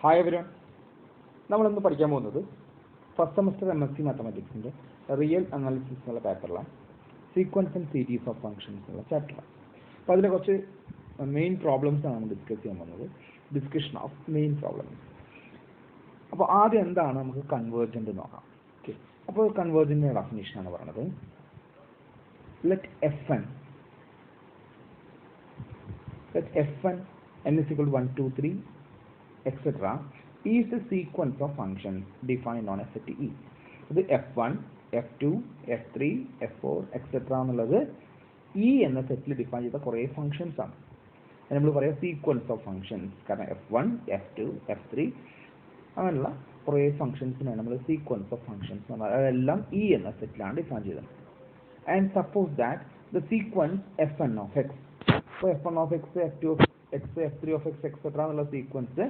Hi everyone. നമ്മളിന്ന് പഠിക്കാൻ പോകുന്നത് ഫസ്റ്റ് സെമസ്റ്റർ MSc മാത്തമാറ്റിക്സിൻ്റെ റിയൽ അനാലിസിസ് എന്നുള്ള പേപ്പറിലാണ് sequence and series of functions എന്നുള്ള ചാപ്റ്ററാണ്. അപ്പോൾ അതിലെ കുറച്ച് മെയിൻ പ്രോബ്ലംസ് ആണ് നമ്മൾ ഡിസ്കസ് ചെയ്യാൻ പോകുന്നത്. Discussion of main problems. അപ്പോൾ ആദ്യം എന്താണ് നമുക്ക് കൺവേർജൻ്റ് നോക്കാം. ഓക്കെ, അപ്പോൾ കൺവേർജൻ്റിൻ്റെ ഡെഫിനിഷനാണ് പറയുന്നത്. Let Fn n is equal to 1, 2, 3 etc. is a sequence of functions defined on a set E. ഇത് F1, F2, F3, F4 etc. എന്നുള്ളത് E എന്ന സെറ്റിൽ ഡിഫൈൻ ചെയ്ത കുറേ ഫംഗ്ഷൻസ് ആണ്. നമ്മൾ പറയാം സീക്വൻസ് ഓഫ് ഫംഗ്ഷൻസ്. കാരണം F1, F2, F3 അങ്ങനെയുള്ള കുറേ ഫംഗ്ഷൻസിനാണ് നമ്മൾ സീക്വൻസ് ഓഫ് ഫംഗ്ഷൻസ് എന്ന് പറയുന്നത്. അതെല്ലാം E എന്ന സെറ്റിലാണ് ഡിഫൈൻ ചെയ്തത്. And suppose that the sequence Fn of x, അപ്പോൾ F1 of x, F2 of x, F3 of x etc. എന്നുള്ള sequence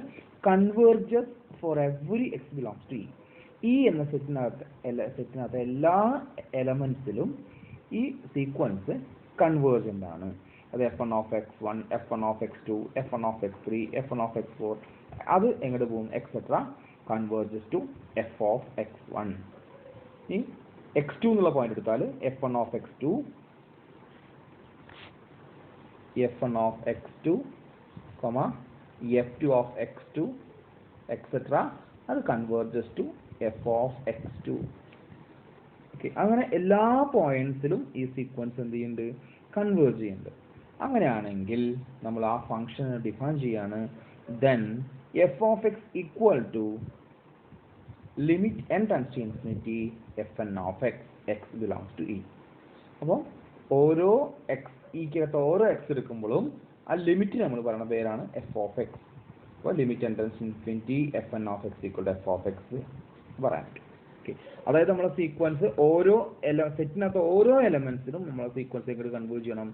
converges for every x belongs to E എന്ന സെറ്റിനകത്ത് എല്ലാ എലമെന്റ്സിലും ഈ സീക്വൻസ് കൺവേർജൻ്റ് ആണ്. അത് F1 of x1, F1 of x2, F1 of x3, F1 of x4 അത് എങ്ങോട്ട് പോകും etc. Converges to F of x1. ഈ x2 എന്നുള്ള പോയിന്റ് എടുത്താൽ F1 of x2, F1 of x2, F2 of x2 etc. അത് converges to F of x2. Okay, അങ്ങനെ എല്ലാ പോയിന്റ്സിലും ഈ സീക്വൻസ് എന്ത് ചെയ്യുന്നുണ്ട്? കൺവേർജ് ചെയ്യുന്നുണ്ട്. അങ്ങനെയാണെങ്കിൽ നമ്മൾ ആ ഫംഗ്ഷനെ ഡിഫൈൻ ചെയ്യാണ്. Then F of x equal to limit n tends to infinity Fn of x, x belongs to E. അപ്പോൾ ഓരോ ഇക്കകത്ത് ഓരോ x എടുക്കുമ്പോഴും ആ ലിമിറ്റ് നമ്മൾ പറയുന്ന പേരാണ് F of x. അപ്പോൾ limit n tends to infinity Fn of x equal to F of x പറയാൻ പറ്റും. ഓക്കെ, അതായത് നമ്മളെ സീക്വൻസ് ഓരോ സെറ്റിനകത്ത് ഓരോ എലമെന്റ്സിനും നമ്മളെ സീക്വൻസ് എങ്ങോട്ട് കൺവേർജ് ചെയ്യണം?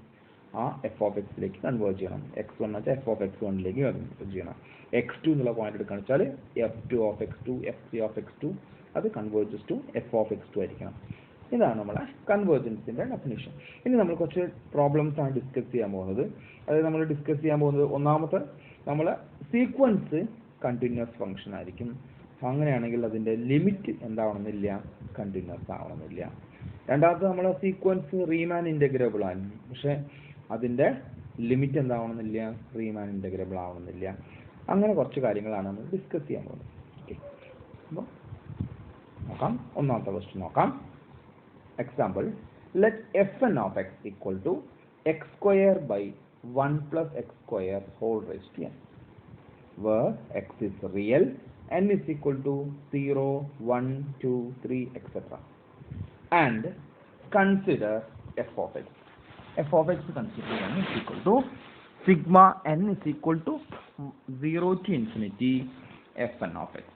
ആ F of x-ലേക്ക് കൺവേർജ് ചെയ്യണം. x1 വെച്ചാൽ F of x1-ലേക്ക് കൺവേർജ് ചെയ്യണം. x2 എന്നുള്ള പോയിന്റ് എടുക്കുകയാണെന്ന് വെച്ചാൽ F2 of x2, F3 of x2 അത് converges to F of x2 ആയിരിക്കണം. ഇതാണ് നമ്മളെ കൺവേർജൻസിൻ്റെ ഡെഫിനിഷൻ. ഇനി നമ്മൾ കുറച്ച് പ്രോബ്ലംസ് ആണ് ഡിസ്കസ് ചെയ്യാൻ പോകുന്നത്. അതായത് നമ്മൾ ഡിസ്കസ് ചെയ്യാൻ പോകുന്നത് ഒന്നാമത്തെ നമ്മളെ സീക്വൻസ് കണ്ടിന്യൂസ് ഫംഗ്ഷൻ ആയിരിക്കും. അങ്ങനെയാണെങ്കിൽ അതിൻ്റെ ലിമിറ്റ് എന്താവണമെന്നില്ല, കണ്ടിന്യൂസ് ആവണമെന്നില്ല. രണ്ടാമത്തെ നമ്മളെ സീക്വൻസ് റീമാൻ ഇൻ്റഗ്രബിൾ ആണ്, പക്ഷേ അതിൻ്റെ ലിമിറ്റ് എന്താവണമെന്നില്ല, റീമാൻ ഇൻ്റഗ്രബിൾ ആവണമെന്നില്ല. അങ്ങനെ കുറച്ച് കാര്യങ്ങളാണ് നമ്മൾ ഡിസ്കസ് ചെയ്യാൻ പോകുന്നത്. ഓക്കെ, അപ്പോൾ നോക്കാം. ഒന്നാമത്തെ ക്വസ്റ്റ്യൻ നോക്കാം. Example, let Fn of x equal to x square by 1 plus x square whole raised to n, where x is real, n is equal to 0, 1, 2, 3 etc. and consider f of x. F of x consider n is equal to sigma n is equal to 0 to infinity Fn of x.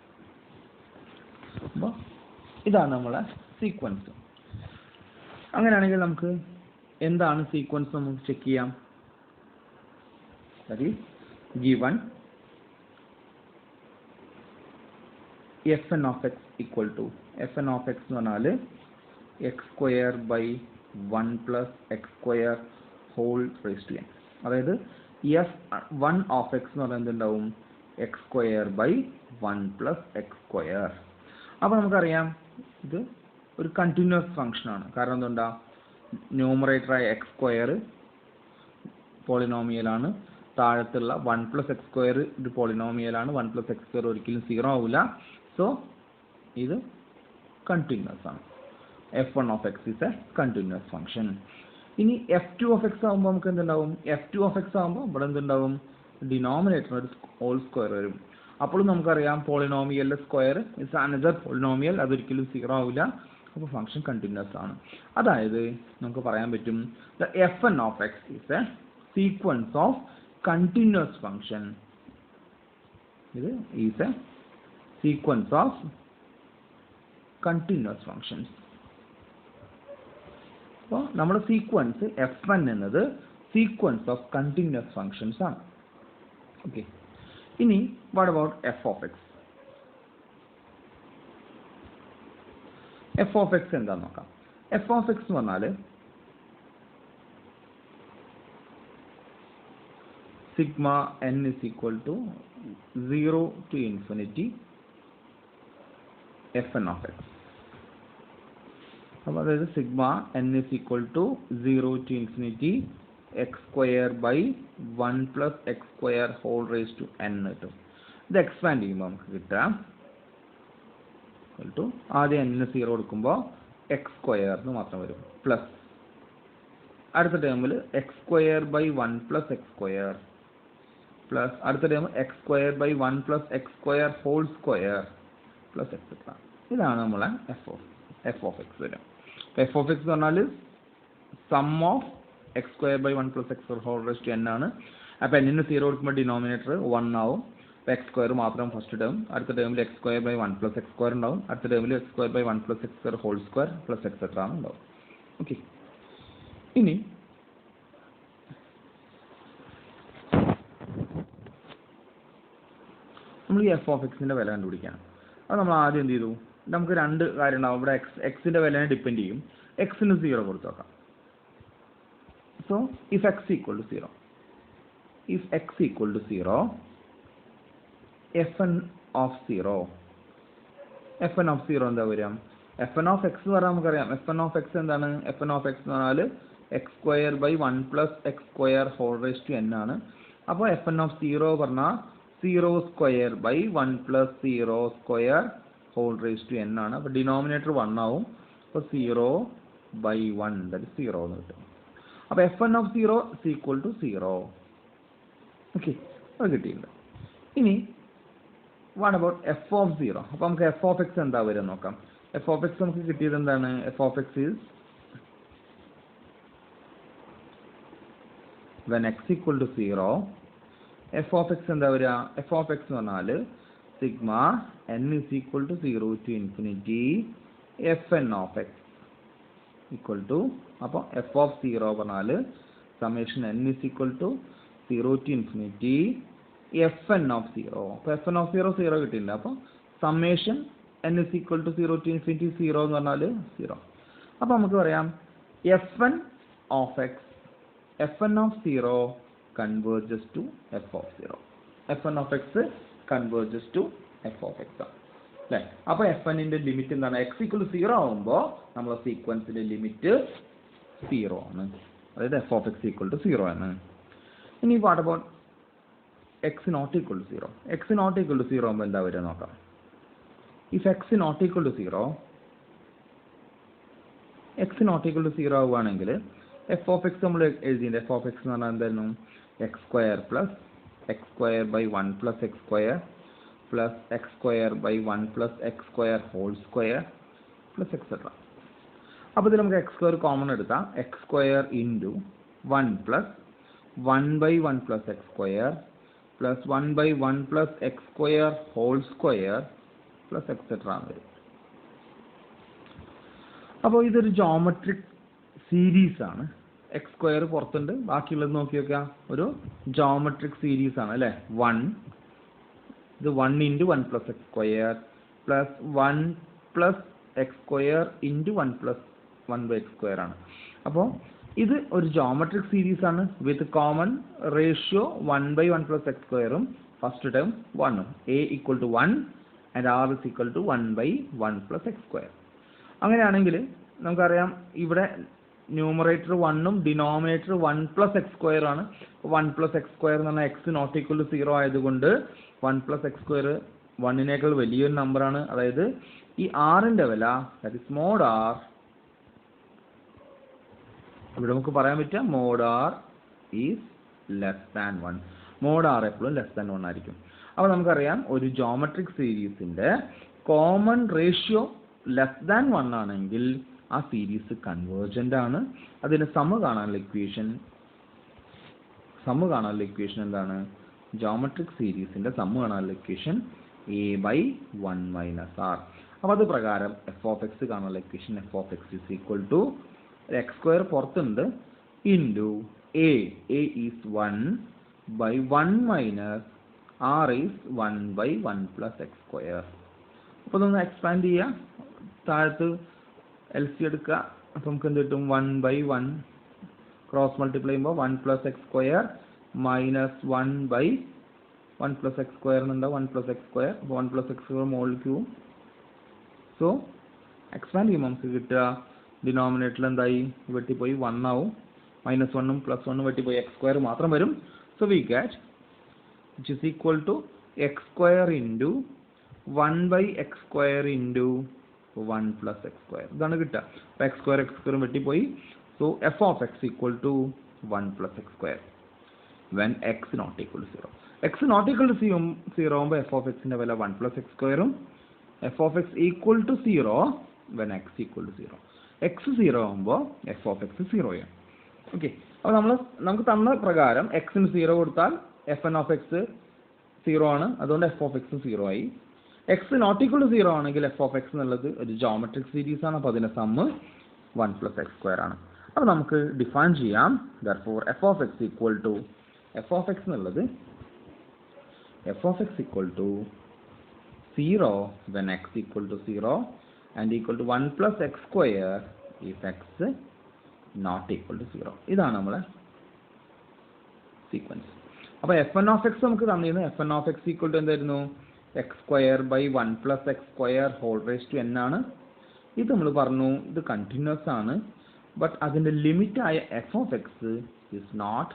അപ്പോൾ ഇതാണ് നമ്മളെ sequence. അങ്ങനെയാണെങ്കിൽ നമുക്ക് എന്താണ് sequence നമുക്ക് check ചെയ്യാം. That is given Fn of x equal to Fn of x എന്ന് പറഞ്ഞാൽ x square by 1 plus x square whole raised to n. അതായത് F1 of x എന്ന് പറയുന്നത് എന്തുണ്ടാവും? x square by 1 plus x square. അപ്പോൾ നമുക്കറിയാം ഇത് ഒരു കണ്ടിന്യൂസ് ഫംഗ്ഷനാണ്. കാരണം എന്തുകൊണ്ടാ? ന്യൂമറേറ്ററായ x സ്ക്വയർ പോളിനോമിയലാണ്, താഴത്തുള്ള 1 plus x square ഇത് പോളിനോമിയലാണ്. 1 plus x square ഒരിക്കലും 0 ആവില്ല. സോ ഇത് കണ്ടിന്യൂസ് ആണ്. F1 of x is a continuous function. ഇനി F2 of x ആകുമ്പോൾ നമുക്ക് എന്തുണ്ടാവും? F2 of x ആകുമ്പോൾ ഇവിടെ എന്തുണ്ടാവും? ഡിനോമിനേറ്റർ ഒരു ഹോൾ സ്ക്വയർ വരും. അപ്പോഴും നമുക്കറിയാം പോളിനോമിയലിൻ്റെ സ്ക്വയർ ഇസ് അനദർ പോളിനോമിയൽ, അതൊരിക്കലും 0 ആവില്ല. അപ്പോൾ ഫംഗ്ഷൻ കണ്ടിന്യൂസ് ആണ്. അതായത് നമുക്ക് പറയാൻ പറ്റും the Fn of x is a sequence of continuous function. ഇത് is a sequence of continuous functions. അപ്പോൾ നമ്മുടെ സീക്വൻസ് Fn എന്നത് സീക്വൻസ് ഓഫ് കണ്ടിന്യൂസ് ഫങ്ഷൻസ് ആണ്. ഓക്കെ, ഇനി what about F of x? F of x എന്താണെന്ന് നോക്കാം. F of x എന്ന് പറഞ്ഞാൽ sigma n is equal to 0 to infinity fn of x. അപ്പോൾ അതായത് sigma n is equal to 0 to infinity x square by 1 plus x square whole raised to n കിട്ടും. ഇത് expand ചെയ്യുമ്പോൾ നമുക്ക് കിട്ടാം ആദ്യം n 0 കൊടുക്കുമ്പോൾ x square എന്ന് മാത്രം വരും പ്ലസ് അടുത്ത ടേമിൽ x square by 1 plus x square plus അടുത്ത term x square by 1 plus x square whole square plus etcetera. ഇതാണ് നമ്മളെ f of x വരും. f of x എന്ന് പറഞ്ഞാൽ sum of x square by 1 plus x square whole raised to n ആണ്. അപ്പോൾ n ന് 0 കൊടുക്കുമ്പോൾ ഡിനോമിനേറ്റർ 1 ആവും. അപ്പോൾ x square മാത്രം ഫസ്റ്റ് ടേം, അടുത്ത ടേമിൽ x square by 1 plus x square ഉണ്ടാവും, അടുത്ത ടേമിൽ x square by 1 plus x square whole square plus etcetera ആണ് ഉണ്ടാവും. ഓക്കെ, ഇനി നമ്മൾ ഈ f of x ന്റെ വില കണ്ടുപിടിക്കണം. അത് നമ്മൾ ആദ്യം എന്ത് ചെയ്തു, നമുക്ക് രണ്ട് കാര്യം ഉണ്ടാവും. ഇവിടെ എക്സിന്റെ വിലനെ ഡിപ്പെൻഡ് ചെയ്യും. എക്സിന് 0 കൊടുത്തു നോക്കാം. So if x equal to 0, if x equal to 0, fn of 0 എന്താ വരിക? fn of x എന്ന് പറഞ്ഞാൽ നമുക്കറിയാം fn of x എന്താണ്? fn of x എന്ന് പറഞ്ഞാൽ x square by 1 plus x square whole raised to n ആണ്. അപ്പോൾ fn of 0 പറഞ്ഞാൽ 0 square by 1 plus 0 square whole raised to n ആണ്. അപ്പോൾ ഡിനോമിനേറ്റർ 1 ആവും. അപ്പോൾ 0 by 1 that is 0 എന്ന് കിട്ടും. അപ്പോൾ fn of 0 is equal to 0. Okay, അത് കിട്ടിയിട്ടുണ്ട്. ഇനി വാട്ട് അബൌട്ട് f of 0? അപ്പോൾ നമുക്ക് f of x എന്താ വരിക നോക്കാം. f of x നമുക്ക് കിട്ടിയത് എന്താണ്? f of x is when x equal to 0, f of x എന്താ വരിക? f of x എന്ന് പറഞ്ഞാൽ sigma n is equal to 0 to infinity fn of x equal to, അപ്പോൾ f of 0 പറഞ്ഞാൽ summation n is equal to 0 to infinity fn of 0. അപ്പോൾ fn of 0 0 കിട്ടിയില്ല. അപ്പോൾ summation n is equal to 0 to infinity 0 എന്ന് പറഞ്ഞാൽ 0. അപ്പോൾ നമുക്ക് പറയാം fn of x, fn of 0 converges to f of 0. fn of x converges to f of x. അല്ലേ? അപ്പോൾ fn ന്റെ ലിമിറ്റ് എന്താണ്? x equal to 0 ആവുമ്പോൾ നമ്മുടെ സീക്വൻസിന്റെ ലിമിറ്റ് 0 ആണ്. അതായത് f of x equal to 0 ആണ്. ഇനി what about x not equal to 0? x not equal to 0 ആകുമ്പോൾ എന്താ വരിക നോക്കാം. if x not equal to 0, x not equal to 0 ആവുകയാണെങ്കിൽ f of x നമ്മൾ എഴുതിയിട്ടുണ്ട്. f of x എന്ന് പറഞ്ഞാൽ എന്തായിരുന്നു? x square plus x square by 1 plus x square plus x square by 1 plus x square whole square plus etc. അപ്പോൾ ഇതിൽ നമുക്ക് x square common എടുത്താൽ x square into 1 plus 1 by 1 plus x square plus 1 by 1 plus x square whole square plus etc. ആണ് വരും. അപ്പോൾ ഇതൊരു geometric series ആണ്. x square പുറത്തുണ്ട്, ബാക്കിയുള്ളത് നോക്കി നോക്കാം. ഒരു ജോമെട്രിക് സീരീസ് ആണ് അല്ലേ? 1 ഇത് 1 into 1 plus x square plus 1 plus x square into 1 plus 1 by x square ആണ്. അപ്പോൾ ഇത് ഒരു ജോമെട്രിക് സീരീസ് ആണ് with common ratio 1 by 1 plus x squareും ഫസ്റ്റ് ടേം 1ഉം. a equal to 1 and r is equal to 1 by 1 plus x square. അങ്ങനെയാണെങ്കിൽ നമുക്കറിയാം ഇവിടെ numerator 1ഉം denominator 1 plus x square ആണ്. 1 plus x square എന്ന് പറഞ്ഞാൽ x not equal to 0 ആയതുകൊണ്ട് 1 plus x square 1നേക്കാൾ വലിയൊരു നമ്പറാണ്. അതായത് ഈ r-ന്റെ വില that is mod r, ഇവിടെ നമുക്ക് പറയാൻ പറ്റുക mod r is less than 1. mod r എപ്പോഴും ലെസ് ദാൻ 1 ആയിരിക്കും. അപ്പോൾ നമുക്കറിയാം ഒരു ജോമെട്രിക് സീരീസിന്റെ കോമൺ റേഷ്യോ ലെസ് ദാൻ 1 ആണെങ്കിൽ ആ സീരീസ് കൺവേർജന്റ് ആണ്. അതിന് സമ കാണാനുള്ള ഇക്വേഷൻ എന്താണ്? ജോമെട്രിക് സീരീസിന്റെ സമ കാണാനുള്ള equation a by 1 minus r. അപ്പോൾ അത് പ്രകാരം f of x കാണാനുള്ള equation f of x is equal to x square പുറത്തുണ്ട് into a is 1 by 1 minus r is 1 by 1 plus x square. അപ്പോൾ ഇതൊന്ന് എക്സ്പാൻഡ് ചെയ്യുക, താഴത്ത് LC എടുക്കുക. അപ്പോൾ നമുക്ക് എന്ത് കിട്ടും? 1 by 1 ക്രോസ് മൾട്ടിപ്ലൈ ചെയ്യുമ്പോൾ 1 plus x square minus 1 by 1 plus x square എന്നുണ്ട് 1 plus x square 1 plus x square whole cube. So expand ചെയ്യുമ്പോൾ നമുക്ക് കിട്ടുക ഡിനോമിനേറ്ററിൽ എന്തായി വെട്ടിപ്പോയി 1 ആവും മൈനസ് 1 പ്ലസ് 1 വെട്ടിപ്പോയി x square മാത്രം വരും. So we get which is equal to x square into 1 by x square into 1 plus x square. ഇതാണ് കിട്ടുക. അപ്പോൾ x square വെട്ടിപ്പോയി. So f of x equal to 1 plus x square when x not equal to 0. x not equal to 0 ആകുമ്പോൾ f of x ന്റെ വില 1 plus x square ഉം f of x equal to 0 when x equal to 0. x 0 ആകുമ്പോൾ f of x 0 ആണ്. Okay, അപ്പോൾ നമുക്ക് തന്ന പ്രകാരം x ന് 0 കൊടുത്താൽ fn of x 0 ആണ്, അതുകൊണ്ട് f of x 0 ആയി. x not equal to 0 ആണെങ്കിൽ f of x എന്നുള്ളത് ഒരു ജോമെട്രിക് സീരീസ് ആണ്, അപ്പോൾ അതിന്റെ സമ്മ് 1 plus x square ആണ്. അപ്പോൾ നമുക്ക് ഡിഫൈൻ ചെയ്യാം. therefore f of x equal to f of x എന്നുള്ളത് f of x equal to 0 when x equal to 0 and equal to 1 plus x square if x not equal to 0. ഇതാണ് നമ്മളെ sequence. അപ്പോൾ fn of x നമുക്ക് തന്നിരുന്നു. fn of x equal to എന്തായിരുന്നു? x square by 1 plus x square whole raised to n ആണ്. ഇത് നമ്മൾ പറഞ്ഞു ഇത് കണ്ടിന്യൂസ് ആണ്, ബട്ട് അതിന്റെ ലിമിറ്റ് ആയ f of x is not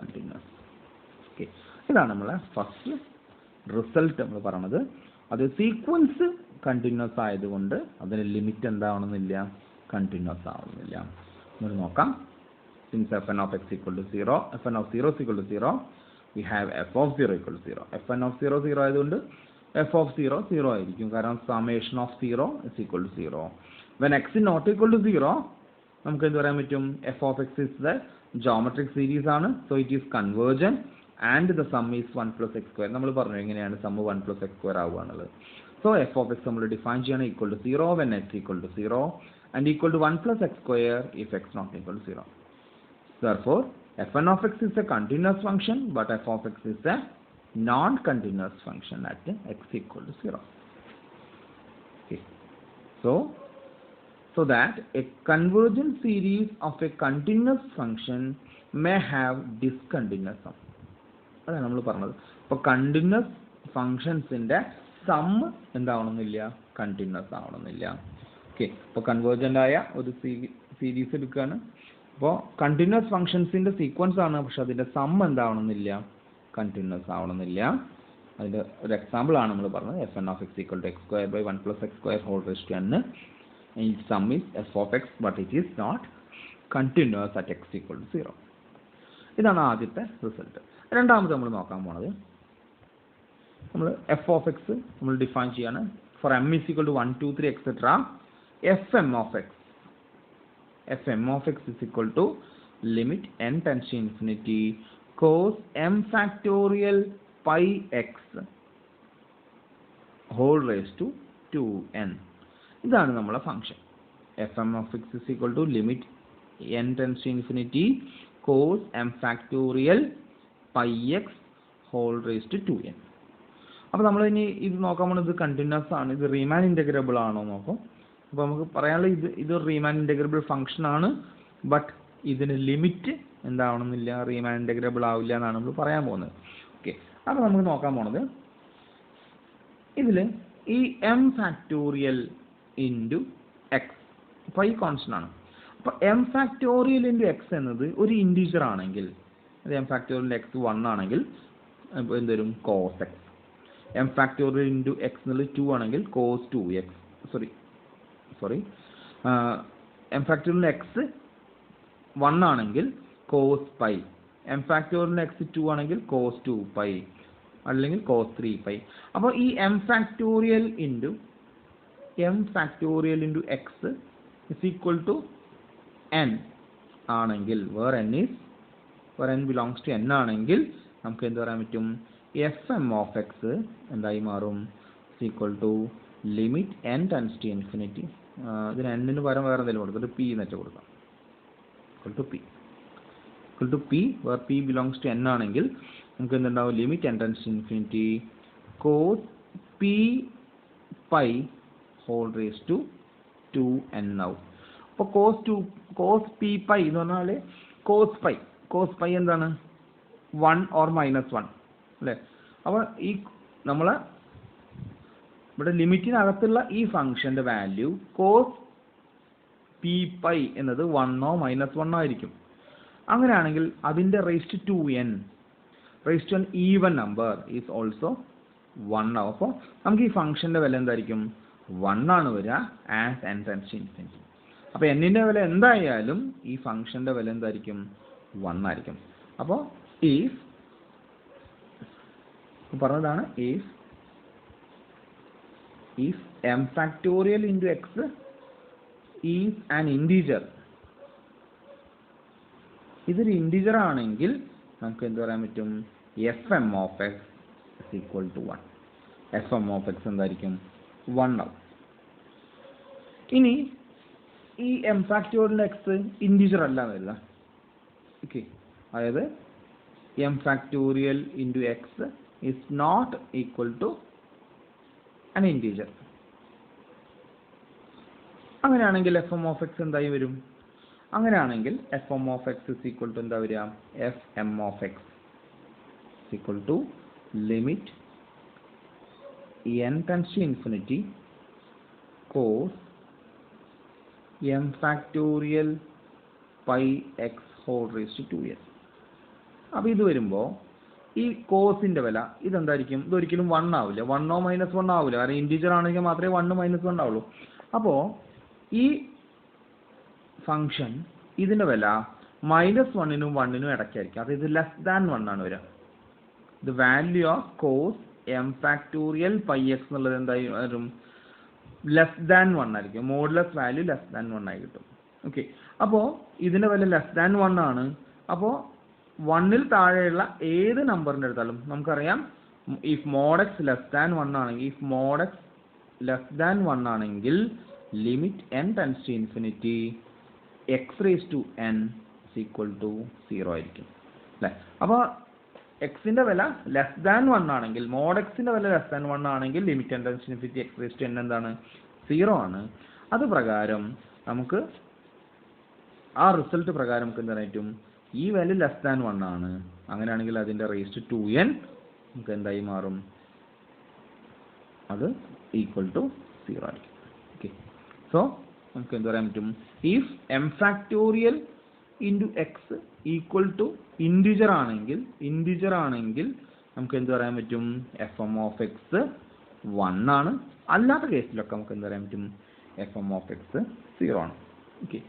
continuous. Okay, ഇതാണ് നമ്മളെ ഫസ്റ്റ് റിസൾട്ട് നമ്മൾ പറഞ്ഞത്. അത് സീക്വൻസ് കണ്ടിന്യൂസ് ആയതുകൊണ്ട് അതിന്റെ ലിമിറ്റ് എന്താവണമെന്നില്ല, കണ്ടിന്യൂസ് ആവണമെന്നില്ല. നമുക്ക് നോക്കാം. Since fn of x equal to 0, fn of 0 is equal to 0, we have f of 0 equal to 0. fn of 0 0 ആയതുകൊണ്ട് f of 0 0 ആയിരിക്കും, കാരണം summation of 0 is equal to 0. When x is not equal to 0, നമുക്ക് എന്ത് പറയാൻ പറ്റും? f of x is the geometric series ആണ്, so it is convergent and the sum is 1 plus x square. നമ്മൾ പറഞ്ഞു എങ്ങനെയാണ് sum 1 plus x square ആവുക എന്നുള്ളത്. So f of x നമ്മൾ ഡിഫൈൻ ചെയ്യണം equal to 0 when x equal to 0 and equal to 1 plus x square if x not equal to 0. Therefore fn of x is a continuous function, but f of x is a non-continuous function at x equal to 0. Okay. So that a convergent series of a continuous function may have discontinuous sum. അതാണ് നമ്മൾ പറഞ്ഞത്. അപ്പോൾ continuous ഫങ്ഷൻസിന്റെ some എന്താവണമെന്നില്ല, continuous ആവണമെന്നില്ല. Okay, അപ്പോൾ convergent ആയ ഒരു series എടുക്കുകയാണ്. അപ്പോൾ കണ്ടിന്യൂസ് ഫങ്ഷൻസിന്റെ സീക്വൻസ് ആണ്, പക്ഷെ അതിന്റെ സം എന്താവണമെന്നില്ല, കണ്ടിന്യൂസ് ആവണമെന്നില്ല. അതിന്റെ ഒരു എക്സാമ്പിൾ ആണ് നമ്മൾ പറഞ്ഞത്. fn of x equal to x square by 1 plus x square whole raised to n. Its sum is f of x, but it is not continuous at x equal to 0. ഇതാണ് ആദ്യത്തെ result. രണ്ടാമത് നമ്മൾ നോക്കാൻ പോണത്, നമ്മൾ f of x നമ്മൾ define ചെയ്യാണ്. For m is equal to 1 2 3 etc. fm of x is equal to limit n tends to infinity cos m factorial pi x whole raised to 2n. ഇതാണ് നമ്മളെ function. fm of x is equal to limit n tends to infinity cos m factorial pi x whole raised to 2n. അപ്പോൾ നമ്മൾ ഇനി ഇത് നോക്കാൻ പോകുന്നത് continuous ആണ്, ഇത് റീമാൻ ഇൻ്റഗ്രബിൾ ആണോ നോക്കും. അപ്പോൾ നമുക്ക് പറയാനുള്ളത് ഇത് റീമാൻ ഇൻ്റഗ്രബിൾ ഫംഗ്ഷൻ ആണ്, ബട്ട് ഇതിന് ലിമിറ്റ് എന്താവണമെന്നില്ല, റീമാൻ ഇൻ്റഗ്രബിൾ ആവില്ല എന്നാണ് നമ്മൾ പറയാൻ പോകുന്നത്. ഓക്കെ, അപ്പോൾ നമുക്ക് നോക്കാൻ പോണത് ഇതിൽ ഈ m factorial into X pi constant ആണ്. അപ്പോൾ m ഫാക്ടോറിയൽ ഇൻറ്റു എക്സ് എന്നത് ഒരു ഇൻറ്റീജർ ആണെങ്കിൽ, അത് m ഫാക്ടോറിയൽ എക്സ് 1 ആണെങ്കിൽ അപ്പോൾ എന്തുവരും, cos x. m factorial into x എന്നുള്ളത് 2 ആണെങ്കിൽ cos 2x. Sorry m factorial x 1 ആണെങ്കിൽ cos pi, m factorial x 2 ആണെങ്കിൽ കോസ് 2 പൈ അല്ലെങ്കിൽ കോസ് 3 പൈ. അപ്പോൾ ഈ m factorial into x is equal to n ആണെങ്കിൽ, where n belongs to n ആണെങ്കിൽ നമുക്ക് എന്ത് പറയാൻ പറ്റും, fm of x എന്തായി മാറും, equal to limit n tends to infinity. ഇതിന് n-ന് പകരം വേറെ എന്തെങ്കിലും കൊടുക്കും, p എന്നിട്ട് കൊടുക്കാം, equal to p where p belongs to n ആണെങ്കിൽ നമുക്ക് എന്തുണ്ടാവും, limit n tends to infinity cos p pi whole raise to 2n ആവും. അപ്പോൾ കോസ് p പൈ എന്ന് പറഞ്ഞാൽ കോസ് കോസ് പൈ എന്താണ് 1 or -1 അല്ലേ? അപ്പോൾ ഈ നമ്മൾ ഇവിടെ ലിമിറ്റിനകത്തുള്ള ഈ ഫംഗ്ഷന്റെ വാല്യൂ കോസ് പി പൈ എന്നത് 1 or -1 ആയിരിക്കും. അങ്ങനെയാണെങ്കിൽ അതിന്റെ raised to n even number is also 1 ആവും. അപ്പോൾ നമുക്ക് ഈ ഫംഗ്ഷന്റെ വില എന്തായിരിക്കും 1 ആണ് വരിക as n tends to infinity. അപ്പോൾ എന്നിന്റെ വില എന്തായാലും ഈ ഫംഗ്ഷന്റെ വില എന്തായിരിക്കും 1 ആയിരിക്കും. അപ്പോൾ ഈഫ് പറഞ്ഞതാണ് if m factorial into x is an integer, ഇതൊരു ഇൻറ്റിജർ ആണെങ്കിൽ നമുക്ക് എന്ത് പറയാൻ പറ്റും fm of x is equal to 1. fm of x എന്തായിരിക്കും 1 ആവും. ഇനി ഈ m factorial x ഇൻറ്റിജർ അല്ല വരുന്നത്. ഓക്കെ, അതായത് m factorial into x is not equal to an integer. അങ്ങനെയാണെങ്കിൽ fm of x എന്തായി വരും? അങ്ങനെയാണെങ്കിൽ fm of x is equal to എന്താ വരിക? fm of x is equal to limit n tends to infinity cos m factorial pi x whole raised to 2n. അപ്പോൾ ഇത് വരുമ്പോൾ ഈ കോസിന്റെ വില ഇതെന്തായിരിക്കും? ഇതൊരിക്കലും 1 ആവില്ല. 1 or -1 ആവില്ല. കാരണം ഇൻറ്റിജർ ആണെങ്കിൽ മാത്രമേ 1 -1 ആവുള്ളൂ. അപ്പോൾ ഈ ഫംഗ്ഷൻ ഇതിന്റെ വില -1നും 1നും ഇടയ്ക്കായിരിക്കും. അത് ഇത് ലെസ് ദാൻ 1 ആണ് വരിക. The value of cos m factorial pi x എന്നുള്ളത് എന്തായി വരും? ലെസ് ദാൻ 1 ആയിരിക്കും. മോഡുലസ് വാല്യൂ ലെസ് ദാൻ 1 ആയി കിട്ടും. ഓക്കെ, അപ്പോൾ ഇതിന്റെ വില ലെസ് ദാൻ 1 ആണ്. അപ്പോൾ 1ൽ താഴെയുള്ള ഏത് നമ്പറിന്റെ എടുത്താലും നമുക്കറിയാം if mod x less than 1 ആണെങ്കിൽ limit n tends to infinity x raise to n is equal to 0 ആയിരിക്കും അല്ലേ? അപ്പോൾ എക്സിന്റെ വില ലെസ് ദാൻ 1 ആണെങ്കിൽ, മോഡ് എക്സിന്റെ വില ലെസ് ദാൻ 1 ആണെങ്കിൽ limit n tends to infinity x raise to n എന്താണ്? 0 ആണ്. അത് പ്രകാരം നമുക്ക് ആ റിസൾട്ട് പ്രകാരം നമുക്ക് എന്താ പറ്റും? ഈ വാല്യൂ ലെസ് ദാൻ 1 ആണ്. അങ്ങനെയാണെങ്കിൽ അതിന്റെ റേസ്റ്റ് ടു n നമുക്ക് എന്തായി മാറും? അത് ഈക്വൽ ടു 0 ആയിരിക്കും. ഓക്കെ, സോ നമുക്ക് എന്ത് പറയാൻ പറ്റും? If m factorial into x equal to integer ആണെങ്കിൽ നമുക്ക് എന്ത് പറയാൻ പറ്റും? fm of x 1 ആണ്. അല്ലാത്ത കേസിലൊക്കെ നമുക്ക് എന്ത് പറയാൻ പറ്റും? fm of x 0 ആണ്. ഓക്കെ,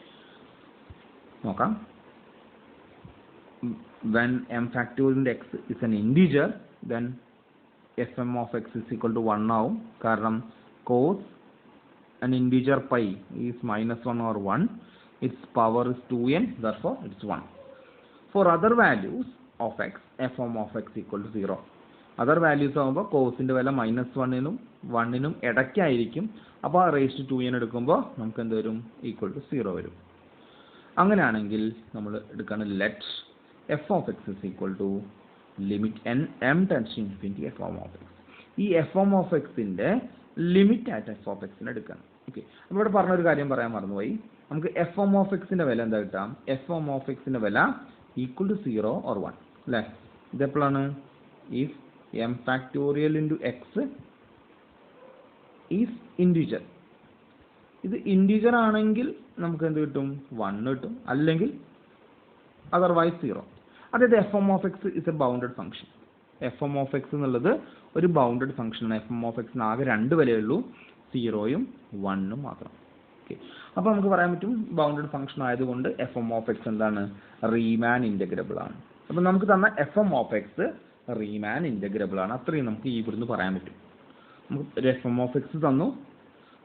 നോക്കാം. When m factorial into x is an integer, then fm of x is equal to 1 ആവും. കാരണം cos an integer pi is -1 or 1, its power is 2n, therefore it's 1. For other values of x, fm of x equal to 0. Other values ആകുമ്പോൾ കോസിന്റെ വില -1നും 1നും ഇടയ്ക്കായിരിക്കും. അപ്പോൾ ആ raise to 2n എടുക്കുമ്പോൾ നമുക്ക് എന്ത് വരും? ഈക്വൽ ടു 0 വരും. അങ്ങനെയാണെങ്കിൽ നമ്മൾ എടുക്കുകയാണ് let f of x is equal to limit m tends to infinity fm of x. ഈ fm of x ന്റെ ലിമിറ്റ് ആയിട്ട് f of x നെ എടുക്കണം. ഓക്കെ, അപ്പോൾ ഇവിടെ പറഞ്ഞൊരു കാര്യം പറയാൻ മറന്നുപോയി. നമുക്ക് fm of x ന്റെ വില എന്താ കിട്ടാം? fm of x ന്റെ വില ഈക്വൽ ടു 0 or 1 അല്ലേ? ഇതെപ്പോഴാണ്? If m factorial into x is integer. ഇത് ഇൻറ്റിജർ ആണെങ്കിൽ നമുക്ക് എന്ത് കിട്ടും? 1 കിട്ടും. അല്ലെങ്കിൽ അതർവൈസ് 0. അതായത് fm of x is a bounded function. fm of x എന്നുള്ളത് ഒരു ബൗണ്ടഡ് ഫംഗ്ഷനാണ്. fm of x ആകെ 2 വിലയുള്ളൂ, 0യും 1ഉം മാത്രം. ഓക്കെ, അപ്പോൾ നമുക്ക് പറയാൻ പറ്റും ബൗണ്ടഡ് ഫംഗ്ഷൻ ആയതുകൊണ്ട് fm of x എന്താണ്? റീമാൻ ഇൻ്റഗ്രബിൾ ആണ്. അപ്പോൾ നമുക്ക് തന്ന fm of x റീമാൻ ഇൻ്റഗ്രബിൾ ആണ്. അത്രയും നമുക്ക് ഇവിടുന്ന് പറയാൻ പറ്റും. നമുക്ക് ഒരു fm of x തന്നു.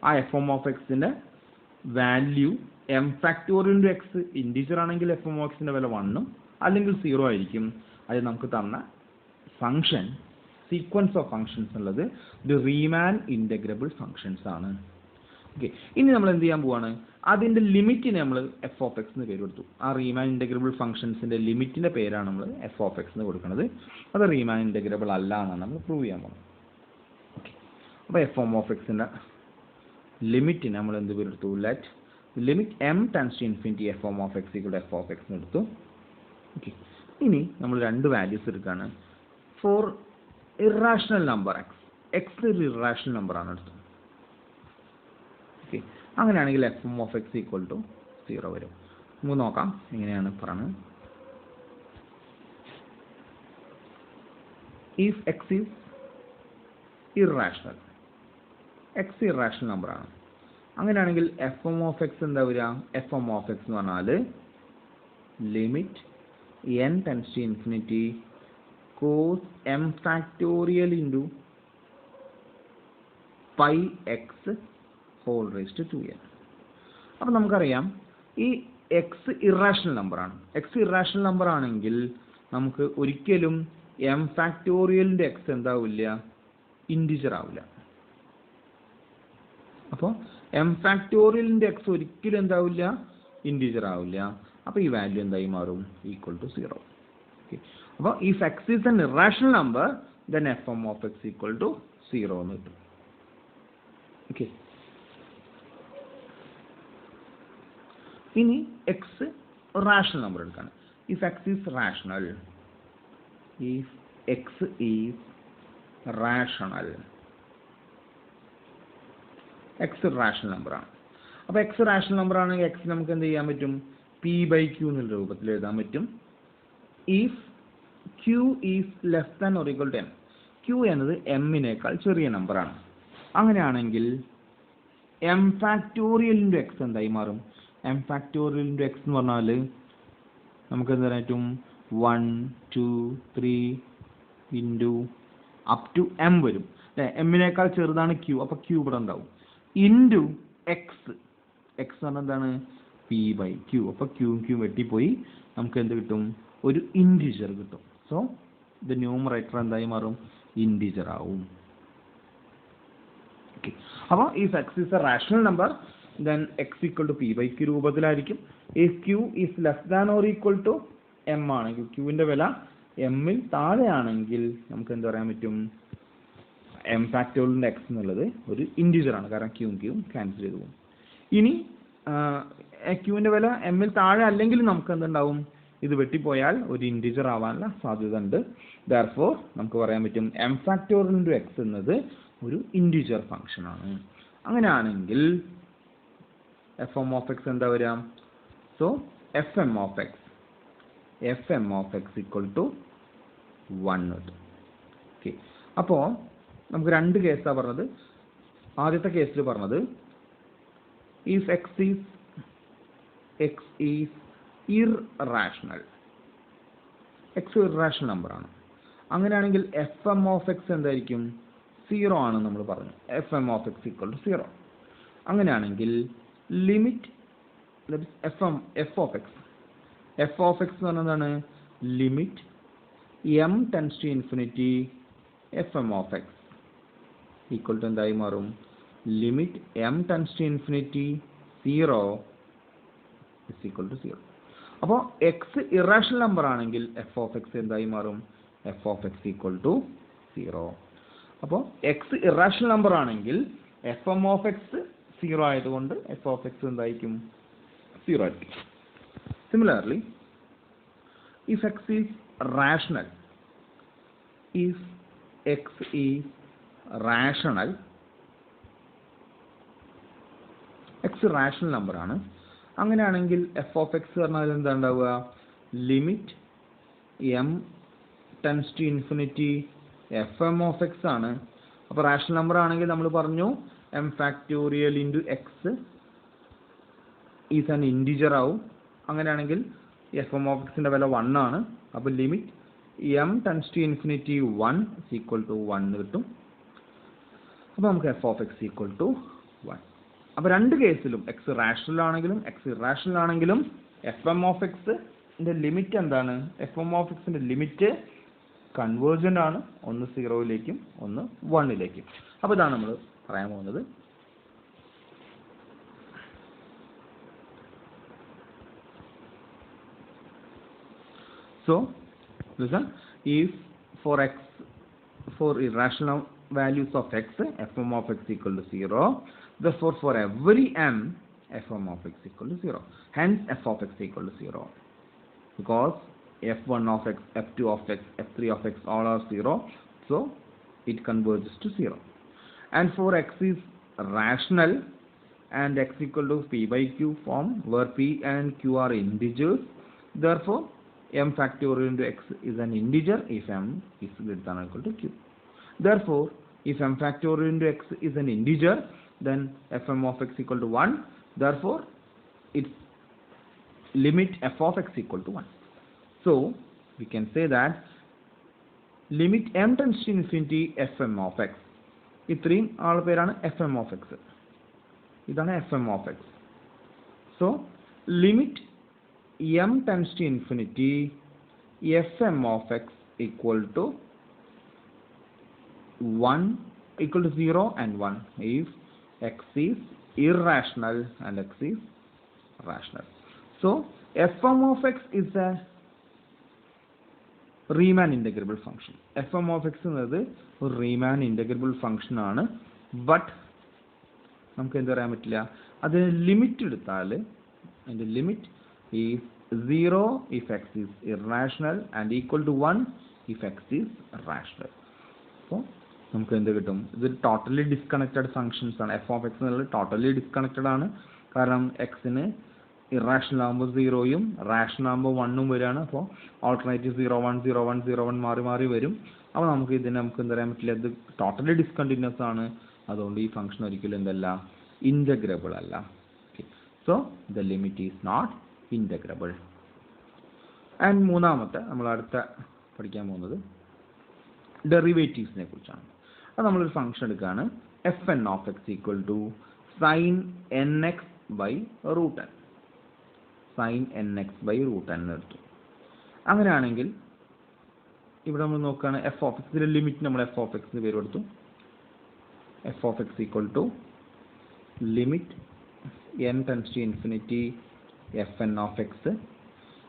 ആ fm of x ന്റെ value m factorial into X integer ആണെങ്കിൽ fm of x ന്റെ വില 1ഉം അല്ലെങ്കിൽ 0 ആയിരിക്കും. അത് നമുക്ക് തന്ന ഫംഗ്ഷൻ സീക്വൻസ് ഓഫ് ഫംഗ്ഷൻസ് ഉള്ളത് ഒരു റീമാൻ ഇൻ്റഗ്രബിൾ ഫംഗ്ഷൻസ് ആണ്. ഓക്കെ, ഇനി നമ്മൾ എന്ത് ചെയ്യാൻ പോവാണ്? അതിന്റെ ലിമിറ്റിനെ നമ്മൾ f of x എന്ന് പേര് കൊടുത്തു. ആ റീമാൻ ഇൻ്റഗ്രബിൾ ഫംഗ്ഷൻസിന്റെ ലിമിറ്റിന്റെ പേരാണ് നമ്മൾ f of x എന്ന് കൊടുക്കുന്നത്. അത് റീമാൻ ഇൻ്റഗ്രബിൾ അല്ല എന്നാണ് നമ്മൾ പ്രൂവ് ചെയ്യാൻ പോകുന്നത്. ഓക്കെ, അപ്പോൾ fm of x ന്റെ ലിമിറ്റിനെ നമ്മൾ എന്ത് പേരെടുത്തു? Let limit m tends to infinity fm of x equal to f of x എന്ന് എടുത്തു. ഓക്കെ, ഇനി നമ്മൾ രണ്ട് വാല്യൂസ് എടുക്കുകയാണ്. ഫോർ ഇറാഷണൽ നമ്പർ എക്സ് ഒരു ഇറാഷണൽ നമ്പറാണ് എടുത്തത്. ഓക്കെ, അങ്ങനെയാണെങ്കിൽ f m of x equal to 0 വരും. നമുക്ക് നോക്കാം എങ്ങനെയാണ് പറയുന്നത്. If x is irrational, x irrational നമ്പറാണ്, അങ്ങനെയാണെങ്കിൽ എഫ് എം ഓഫ് എക്സ് എന്താ വരിക? എഫ് എം ഓഫ് എക്സ് എന്ന് പറഞ്ഞാൽ limit n tends to infinity cos m factorial into pi x whole raise to 2n. അപ്പം നമുക്കറിയാം ഈ x irrational number. X irrational number ആണെങ്കിൽ നമുക്ക് ഒരിക്കലും എം ഫാക്ടോറിയലിൻ്റെ എക്സ് എന്താവില്ല? ഇൻറ്റിജർ ആവില്ല. അപ്പോൾ എം ഫാക്ടോറിയലിൻ്റെ എക്സ് ഒരിക്കലും എന്താവില്ല? ഇൻറ്റിജർ ആവില്ല. അപ്പോൾ ഈ വാല്യൂ എന്തായി മാറും? Equal to 0. ഓക്കെ, അപ്പോൾ if x is an irrational number then f m of x equal to 0 എന്ന് കിട്ടും. ഓക്കെ, ഇനി എക്സ് റാഷണൽ നമ്പർ എടുക്കാണ്. If x is rational, if x is rational, x rational നമ്പറാണ്. അപ്പോൾ x rational number ആണെങ്കിൽ x നമുക്ക് എന്ത് ചെയ്യാൻ പറ്റും? പി ബൈ ക്യൂ എന്നുള്ള രൂപത്തിൽ എഴുതാൻ പറ്റും. If q is less than or equal to m, q എന്നത് എമ്മിനേക്കാൾ ചെറിയ നമ്പറാണ്. അങ്ങനെയാണെങ്കിൽ എം ഫാക്ടോറിയൽ ഇൻറ്റു എക്സ് എന്തായി മാറും? എം ഫാക്ടോറിയൽ ഇൻറ്റു എക്സ് എന്ന് പറഞ്ഞാൽ നമുക്ക് എന്താ പറയാൻ പറ്റും? 1 2 3 ഇൻറ്റു അപ് ടു എം വരും അല്ലേ? എമ്മിനേക്കാൾ ചെറുതാണ് ക്യൂ, അപ്പോൾ ക്യൂ ഇവിടെ ഉണ്ടാവും. ഇൻറ്റു എക്സ്, എക്സ് എന്ന് പറഞ്ഞാൽ എന്താണ്? P by q. അപ്പോൾ ക്യൂ വെട്ടിപ്പോയി നമുക്ക് എന്ത് കിട്ടും? ഒരു ഇൻറ്റിജർ കിട്ടും. സോ ദ ന്യൂമറേറ്റർ എന്തായി മാറും? ഇൻറ്റിജർ ആവും. ഓക്കെ, അപ്പോൾ if x is a rational number then x equal to p by q രൂപത്തിലായിരിക്കും. If q is less than or equal to m ആണെങ്കിൽ, ക്യൂവിൻ്റെ വില എമ്മിൽ താഴെയാണെങ്കിൽ നമുക്ക് എന്ത് പറയാൻ പറ്റും? എം ഫാക്ടോറിയലിൻ്റെ എക്സ് എന്നുള്ളത് ഒരു ഇൻറ്റിജർ ആണ്, കാരണം ക്യൂവും ക്യാൻസൽ ചെയ്തു പോകും. ഇനി ക്യൂവിൻ്റെ വില എമ്മിൽ താഴെ അല്ലെങ്കിൽ നമുക്ക് എന്തുണ്ടാവും? ഇത് വെട്ടിപ്പോയാൽ ഒരു ഇൻറ്റിജർ ആവാനുള്ള സാധ്യത ഉണ്ട്. ദെർഫോർ നമുക്ക് പറയാൻ പറ്റും എം ഫാക്ടോറിയൽ ഇൻറ്റു എക്സ് എന്നത് ഒരു ഇൻറ്റിജർ ഫംഗ്ഷൻ ആണ്. അങ്ങനെയാണെങ്കിൽ എഫ് എം ഓഫ് എക്സ് എന്താ വരിക? So f m of x equal to 1 കിട്ടും. ഓക്കെ, അപ്പോൾ നമുക്ക് രണ്ട് കേസാണ് പറഞ്ഞത്. ആദ്യത്തെ കേസിൽ പറഞ്ഞത് ഇഫ് എക്സ് ഈസ് ഇർറാഷണൽ, എക്സ് ഇർറാഷണൽ നമ്പറാണ്. അങ്ങനെയാണെങ്കിൽ എഫ് എം ഓഫ് എക്സ് എന്തായിരിക്കും? 0 ആണ് നമ്മൾ പറഞ്ഞു. F m of x equal to 0. അങ്ങനെയാണെങ്കിൽ ലിമിറ്റ് എഫ് ഓഫ് എക്സ് എന്ന് പറഞ്ഞാൽ എന്താണ്? Limit m tends to infinity f m of x equal to എന്തായി മാറും? Limit m tends to infinity 0 is equal to 0. അപ്പോൾ എക്സ് ഇറാഷണൽ നമ്പർ ആണെങ്കിൽ f of x എന്തായി മാറും? F of x equal to 0. അപ്പോൾ എക്സ് ഇറാഷണൽ നമ്പർ ആണെങ്കിൽ f m of x 0 ആയതുകൊണ്ട് F of x എന്തായിരിക്കും? 0 ആയിരിക്കും. Similarly if x is rational, if x is rational, x rational നമ്പറാണ്. അങ്ങനെയാണെങ്കിൽ എഫ് ഓഫ് എക്സ് പറഞ്ഞാൽ എന്താ ഉണ്ടാവുക? Limit m tends to infinity f m of x ആണ്. അപ്പോൾ റാഷണൽ നമ്പർ ആണെങ്കിൽ നമ്മൾ പറഞ്ഞു m factorial into x is an integer ആവും. അങ്ങനെയാണെങ്കിൽ എഫ് എം ഓഫ് എക്സിൻ്റെ വില 1 ആണ്. അപ്പോൾ limit m tends to infinity 1 is equal to 1 കിട്ടും. അപ്പോൾ നമുക്ക് f of x equal to 1. അപ്പോൾ രണ്ട് കേസിലും എക്സ് റാഷണൽ ആണെങ്കിലും എക്സ് ഇറാഷണൽ ആണെങ്കിലും എഫ് എം ഓഫ് എക്സിൻ്റെ ലിമിറ്റ് എന്താണ്? എഫ് എം ഓഫ് എക്സിൻ്റെ ലിമിറ്റ് കൺവേർജൻ്റ് ആണ്. ഒന്ന് 0യിലേക്കും ഒന്ന് 1ലേക്കും. അപ്പോൾ ഇതാണ് നമ്മൾ പറയാൻ പോകുന്നത്. So listen, if for irrational values of x, fm of x equal to 0, therefore for every m, fm of x equal to 0. Hence f of x equal to 0. Because f1 of x, f2 of x, f3 of x all are 0, so it converges to 0. And for x is rational and x equal to p by q form, where p and q are integers, therefore m factorial into x is an integer if m is greater than or equal to q. Therefore, if m factorial into x is an integer, then fm of x equal to 1. Therefore, its limit f of x equal to 1. So, we can say that limit m tends to infinity fm of x. ഇത്രയും ആളുടെ പേരാണ് fm of x. ഇതാണ് fm of x. So, limit m tends to infinity fm of x equal to 0 and 1 if x is irrational and x is rational. So, fm of x is a Riemann integrable function. fm of x എന്നത് ഒരു Riemann integrable function ആണ്. But നമുക്ക് എന്ത് പറയാൻ പറ്റില്ല, അതിന് limit എടുത്താൽ അതിൻ്റെ limit is 0 if x is irrational and equal to 1 if x is rational. അപ്പോൾ നമുക്ക് എന്ത് കിട്ടും, ഇത് ടോട്ടലി ഡിസ്കണക്റ്റഡ് ഫങ്ഷൻസ് ആണ്. എഫ് ഓഫ് എക്സ് എന്നുള്ളത് ടോട്ടലി ഡിസ്കണക്റ്റഡ് ആണ്. കാരണം എക്സിന് ഇറാഷണൽ ആകുമ്പോൾ 0യും റാഷണൽ ആകുമ്പോൾ 1ഉം വരികയാണ്. അപ്പോൾ ഓൾട്ടർനേറ്റീവ് 0 1 0 1 0 1 മാറി മാറി വരും. അപ്പോൾ നമുക്ക് ഇതിനെ നമുക്ക് എന്താ പറയാൻ പറ്റില്ല, ഇത് ടോട്ടലി ഡിസ്കണ്ടിന്യൂസ് ആണ്. അതുകൊണ്ട് ഈ ഫംഗ്ഷൻ ഒരിക്കലും എന്തല്ല, ഇൻ്റഗ്രബിൾ അല്ല. So the limit is not integrable. And മൂന്നാമത്തെ നമ്മൾ അടുത്ത പഠിക്കാൻ പോകുന്നത് ഡെറിവേറ്റീവ്സിനെ കുറിച്ചാണ്. അത് നമ്മളൊരു ഫംഗ്ഷൻ എടുക്കുകയാണ്, f n of x equal to sine n x by root n. Sine n x by root n എടുത്തു. അങ്ങനെയാണെങ്കിൽ ഇവിടെ നമ്മൾ നോക്കുകയാണ് എഫ് ഓഫ് എക്സിൻ്റെ ലിമിറ്റ് നമ്മൾ എഫ് ഓഫ് എക്സിന് പേര് കൊടുത്തു. F of x equal to limit n tends to infinity f n of x.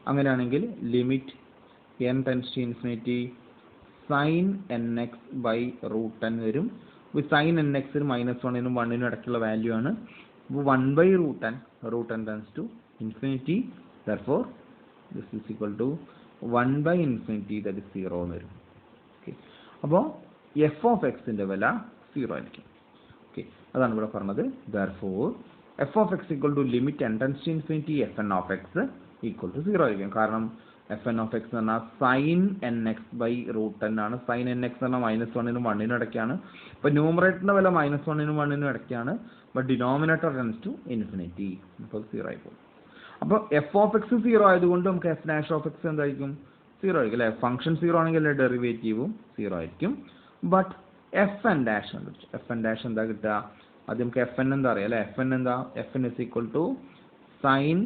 അങ്ങനെയാണെങ്കിൽ limit n tends to infinity sine n x by root n വരും. സൈൻ എൻ എക്സിന് -1നും 1നും ഇടയ്ക്കുള്ള വാല്യൂ ആണ്. 1 by root n tends to infinity. Therefore, this is equal to 1 by infinity, that is 0 എന്ന് വരും. Okay, അപ്പോൾ എഫ് ഓഫ് എക്സിൻ്റെ വില 0 ആയിരിക്കും. ഓക്കെ, അതാണ് ഇവിടെ പറഞ്ഞത്. Therefore, f of x equal to limit n tends to infinity f n of x equal to 0 ആയിരിക്കും. കാരണം എഫ് എൻ ഓഫ് എക്സ് എന്ന് പറഞ്ഞാൽ sine n x by root n ആണ്. സൈൻ എൻ എക്സ് എന്ന് പറഞ്ഞാൽ -1നും 1നും ഇടയ്ക്കാണ്. അപ്പോൾ ന്യൂമറേറ്ററിൻ്റെ വില -1നും 1നും ഇടയ്ക്കാണ്. But denominator tends to infinity, അപ്പോൾ 0 ആയി പോകും. അപ്പോൾ എഫ് ഓഫ് എക്സ് 0 ആയതുകൊണ്ട് നമുക്ക് എഫ് ഡാഷ് ഓഫ് എക്സ് എന്തായിരിക്കും, 0 ആയിരിക്കും അല്ലേ. ഫംഗ്ഷൻ 0 ആണെങ്കിൽ ഡെറിവേറ്റീവും 0 ആയിരിക്കും. ബട്ട് എഫ് എൻ ഡാഷ് കണ്ടുപിടിച്ചു. എഫ് എൻ ഡാഷ് എന്താ കിട്ടുക, അത് നമുക്ക് എഫ് എൻ എന്താ അറിയാം അല്ലേ. എഫ് എൻ എന്താ, f n is equal to sine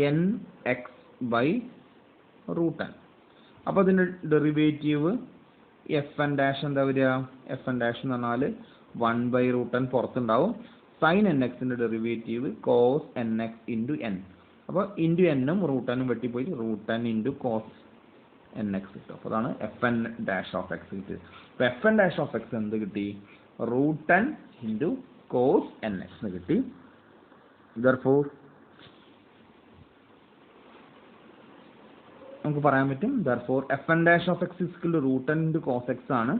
n x by root n. അപ്പോൾ അതിൻ്റെ ഡെറിവേറ്റീവ് എഫ് എൻ ഡാഷ് എന്താ വരിക, എഫ് എൻ ഡാഷ് എന്ന് പറഞ്ഞാൽ 1 ബൈ റൂട്ട് എൻ പുറത്തുണ്ടാവും. സൈൻ എൻ എക്സിൻ്റെ derivative cos n x into n. അപ്പോൾ ഇൻറ്റു എന്നും റൂട്ട് എന്നും വെട്ടിപ്പോയി root n into cos n x കിട്ടും. അപ്പോൾ അതാണ് f n dash of x കിട്ടിയത്. അപ്പോൾ f n dash of x എന്ത് കിട്ടി, root n into cos n x എന്ന് കിട്ടി. Therefore, നമുക്ക് പറയാൻ പറ്റും therefore f n dash of x equal to root n into cos X ആണ്.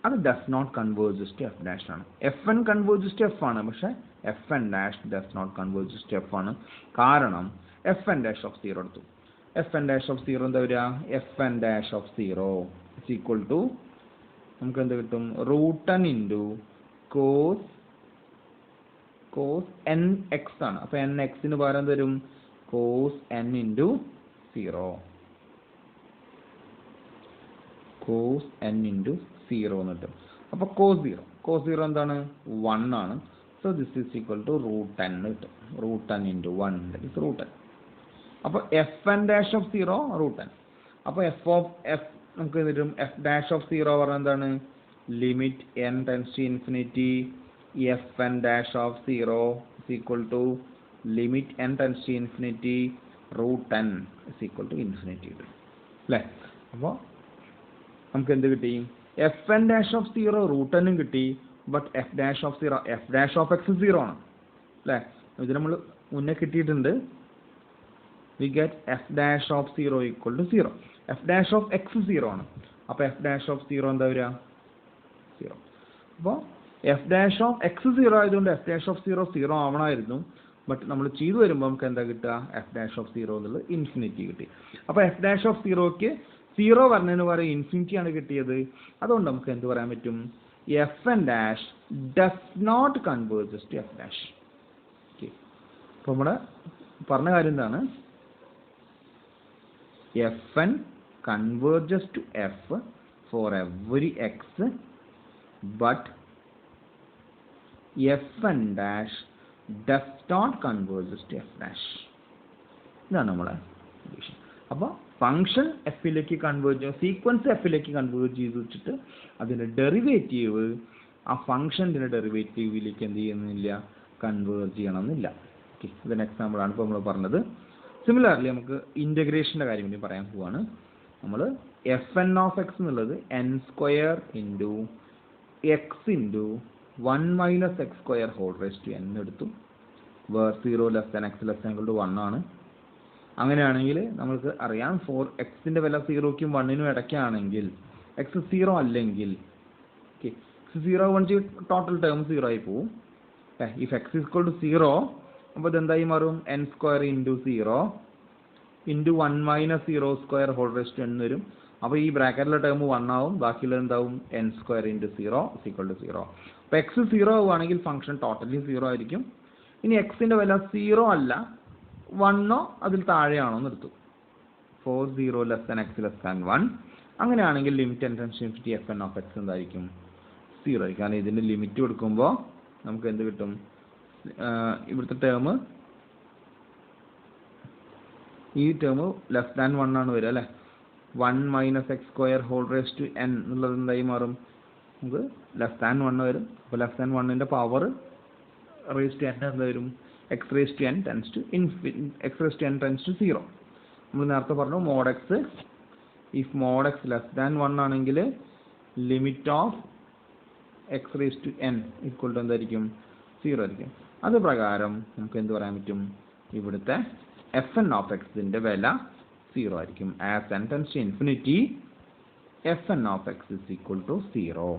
അത് does not converges to f dash ആണ്. F n converges to f ആണ്, പക്ഷേ f n dash does not converges to f ആണ്. കാരണം f n dash of 0 എടുത്തു. F n dash of 0 എന്താ വരിക, f n dash of 0 is equal to നമുക്ക് എന്ത് കിട്ടും, root n into cos n x ആണ്. അപ്പോൾ എൻ എക്സിന് പകരം തരും cos n into 0, cos n into 0 എന്ന് കിട്ടും. അപ്പോൾ കോസ് 0 എന്താണ്, 1 ആണ്. So this is equal to root n കിട്ടും. Root n into 1 that is root n. അപ്പോൾ f n dash of 0 root n. അപ്പോൾ എഫ് ഓഫ് എഫ് നമുക്ക് തരും എഫ് ഡാഷ് ഓഫ് 0 പറഞ്ഞാൽ എന്താണ്, limit n tends to infinity f n dash of 0 is equal to limit n tends to infinity root n is equal to infinity കിട്ടും അല്ലേ. അപ്പോൾ നമുക്ക് എന്ത് കിട്ടി, f n dash of 0 root എന്നും കിട്ടി. But f dash of 0, f dash of x 0 ആണ് അല്ലേ. ഇത് നമ്മൾ മുന്നേ കിട്ടിയിട്ടുണ്ട്. we get f dash of 0 equal to 0. f dash of x 0 ആണ്. അപ്പോൾ f dash of 0 എന്താ വരിക? 0. അപ്പോൾ f dash of x 0 ആയതുകൊണ്ട് f dash of 0 0 ആവണമായിരുന്നു. ബട്ട് നമ്മൾ ചെയ്തു വരുമ്പോൾ നമുക്ക് എന്താ കിട്ടുക? f dash of 0 എന്നുള്ളത് ഇൻഫിനിറ്റി കിട്ടി. അപ്പോൾ f dash of 0ക്ക് 0 പറഞ്ഞതിന് പകരം ഇൻഫിനിറ്റി ആണ് കിട്ടിയത്. അതുകൊണ്ട് നമുക്ക് എന്ത് പറയാൻ പറ്റും? fn dash does not converges to f dash. Okay, അപ്പോൾ നമ്മൾ പറഞ്ഞ കാര്യം എന്താണ്? fn converges to f for every x, but fn dash does not converges to f dash. ഇതാണ് നമ്മളെ കണ്ടീഷൻ. അപ്പോൾ ഫംഗ്ഷൻ എഫിലേക്ക് കൺവേർജ്, സീക്വൻസ് എഫിലേക്ക് കൺവേർജ് ചെയ്ത് വെച്ചിട്ട് അതിൻ്റെ ഡെറിവേറ്റീവ് ആ ഫംഗ്ഷൻ്റെ ഡെറിവേറ്റീവിലേക്ക് എന്ത് ചെയ്യുന്നില്ല? കൺവേർജ് ചെയ്യണമെന്നില്ല. ഓക്കെ, ഇതിന് എക്സാമ്പിളാണ് ഇപ്പോൾ നമ്മൾ പറഞ്ഞത്. സിമിലർലി നമുക്ക് ഇൻ്റഗ്രേഷൻ്റെ കാര്യം കൂടി പറയാൻ പോവാണ്. നമ്മൾ fn of x എന്നുള്ളത് n² into x into 1 minus x square whole raise to n എടുത്തു. Where 0 less than x less than equal to 1 ആണ്. അങ്ങനെയാണെങ്കിൽ നമുക്ക് അറിയാം ഫോർ എക്സിൻ്റെ വില 0ക്കും 1നും ഇടയ്ക്കാണെങ്കിൽ എക്സ് 0 അല്ലെങ്കിൽ okay X 0 one total term 0 ആയി പോവും. ഇഫ് എക്സ് ഈക്വൽ ടു 0 അപ്പോൾ ഇതെന്തായി മാറും? n² into 0 into 1 minus 0 square whole raise to n വരും. അപ്പോൾ ഈ ബ്രാക്കറ്റിലെ ടേം 1 ആവും, ബാക്കിയുള്ളത് എന്താവും? n² into 0 equal to 0. അപ്പോൾ എക്സ് 0 ആവുകയാണെങ്കിൽ ഫംഗ്ഷൻ ടോട്ടലി 0 ആയിരിക്കും. ഇനി എക്സിൻ്റെ വില 0 അല്ല 1 അതിൽ താഴെയാണോ എന്ന് എടുത്തു. For 0 less than x less than 1 അങ്ങനെയാണെങ്കിൽ limit infinity fn of x എന്തായിരിക്കും? 0 ആയിരിക്കും. കാരണം ഇതിൻ്റെ ലിമിറ്റ് കൊടുക്കുമ്പോൾ നമുക്ക് എന്ത് കിട്ടും? ഇവിടുത്തെ ടേം ഈ ടേം ലെസ് ദാൻ 1 ആണ് വരിക അല്ലേ. 1 minus x square whole raise to n എന്നുള്ളത് എന്തായി മാറും? നമുക്ക് ലെസ് ദാൻ 1 വരും. അപ്പോൾ ലെസ് ദാൻ 1ൻ്റെ പവർ റേസ് ടു n എന്താ വരും? x raised to n tends to infinity, x raised to n tends to 0. നമ്മൾ നേരത്തെ പറഞ്ഞു mod x, if mod x less than 1 ആണെങ്കിൽ limit of x raised to n equal to എന്തായിരിക്കും? 0 ആയിരിക്കും. അത് പ്രകാരം നമുക്ക് എന്ത് പറയാൻ പറ്റും? ഇവിടുത്തെ fn of x ന്റെ വില 0 ആയിരിക്കും. as n tends to infinity fn of x is equal to 0.